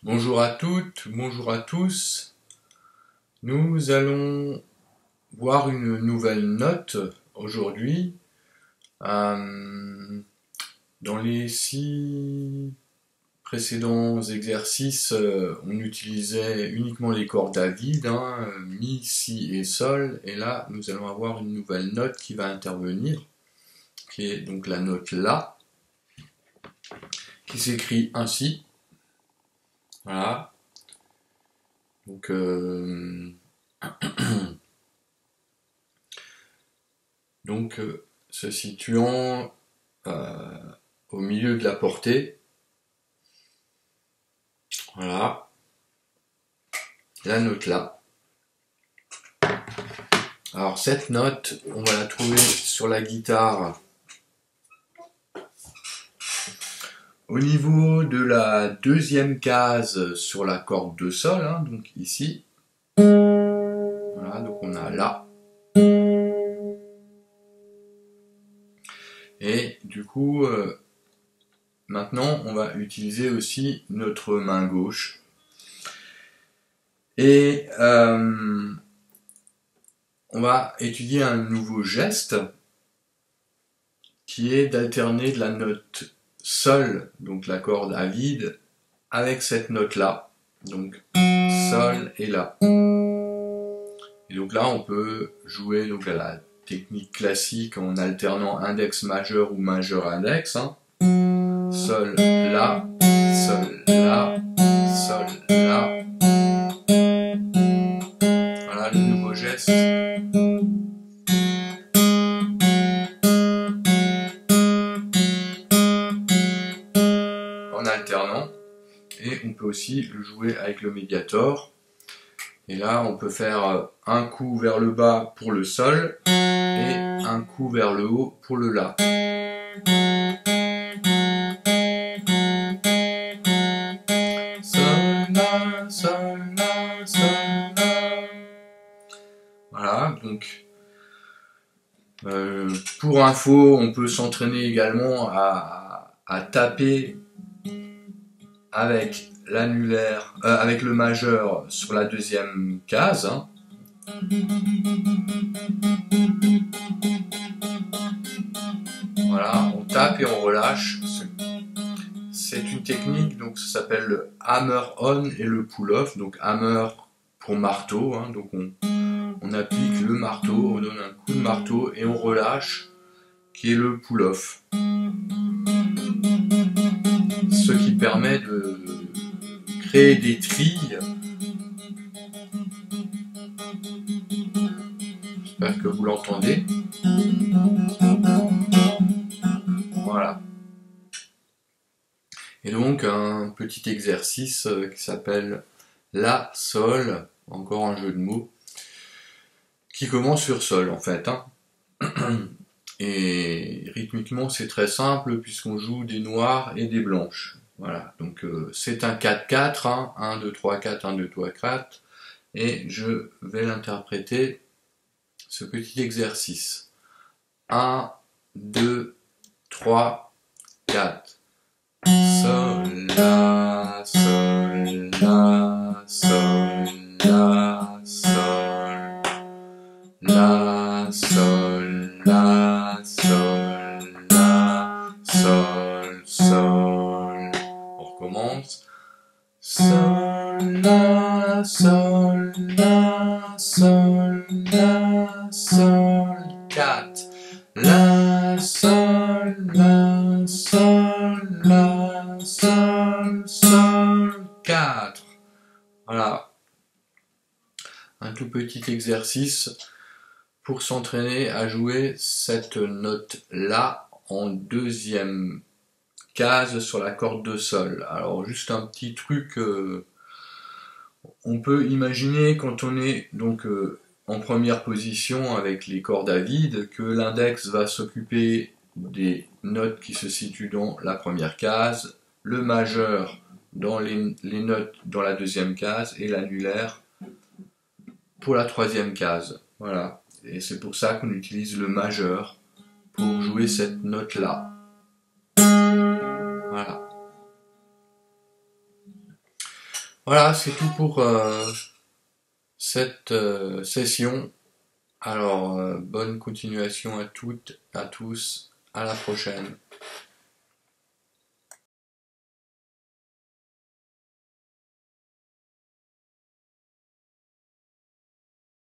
Bonjour à toutes, bonjour à tous. Nous allons voir une nouvelle note aujourd'hui. Dans les 6 précédents exercices, on utilisait uniquement les cordes à vide, mi, si et sol. Et là, nous allons avoir une nouvelle note qui va intervenir, qui est donc la note La, qui s'écrit ainsi. Voilà. Donc, se situant au milieu de la portée. Voilà. La note là. Alors cette note, on va la trouver sur la guitare au niveau de la deuxième case sur la corde de sol, donc ici. Voilà, donc on a La. Et du coup, maintenant, on va utiliser aussi notre main gauche. Et on va étudier un nouveau geste qui est d'alterner de la note Sol, donc la corde à vide, avec cette note-là. Donc Sol et La. Et donc là, on peut jouer donc à la technique classique en alternant index majeur ou majeur index. Sol, La, Sol, La, Sol, La. Voilà le nouveau geste. En alternant. Et on peut aussi le jouer avec le médiator. Et là, on peut faire un coup vers le bas pour le Sol et un coup vers le haut pour le La. Sol, La, Sol, La, Sol, La. Voilà, donc pour info, on peut s'entraîner également à taper avec l'annulaire, avec le majeur sur la deuxième case. Voilà, on tape et on relâche. C'est une technique, donc ça s'appelle le hammer on et le pull off. Donc hammer pour marteau, donc on applique le marteau, on donne un coup de marteau et on relâche, qui est le pull off. Ce qui permet de créer des trilles. J'espère que vous l'entendez. Voilà. Et donc un petit exercice qui s'appelle La, Sol, encore un jeu de mots, qui commence sur Sol en fait. Et rythmiquement c'est très simple puisqu'on joue des noirs et des blanches. Voilà, donc c'est un 4-4, 1, 2, 3, 4, 1, 2, 3, 4, et je vais l'interpréter, ce petit exercice. 1, 2, 3, 4. Sol, La, Sol, La, Sol, La, Sol, La, Sol, La, Sol, La, Sol, Sol. On recommence. Sol, La, Sol, La, Sol, La, Sol, 4. La, Sol, La, Sol, La, Sol, Sol, 4. Voilà. Un tout petit exercice pour s'entraîner à jouer cette note-là en deuxième case sur la corde de Sol. Alors juste un petit truc, on peut imaginer quand on est donc en première position avec les cordes à vide que l'index va s'occuper des notes qui se situent dans la première case, le majeur dans les notes dans la deuxième case et l'annulaire pour la troisième case. Voilà. Et c'est pour ça qu'on utilise le majeur pour jouer cette note-là. Voilà. Voilà, c'est tout pour cette session. Alors, bonne continuation à toutes, à tous, à la prochaine.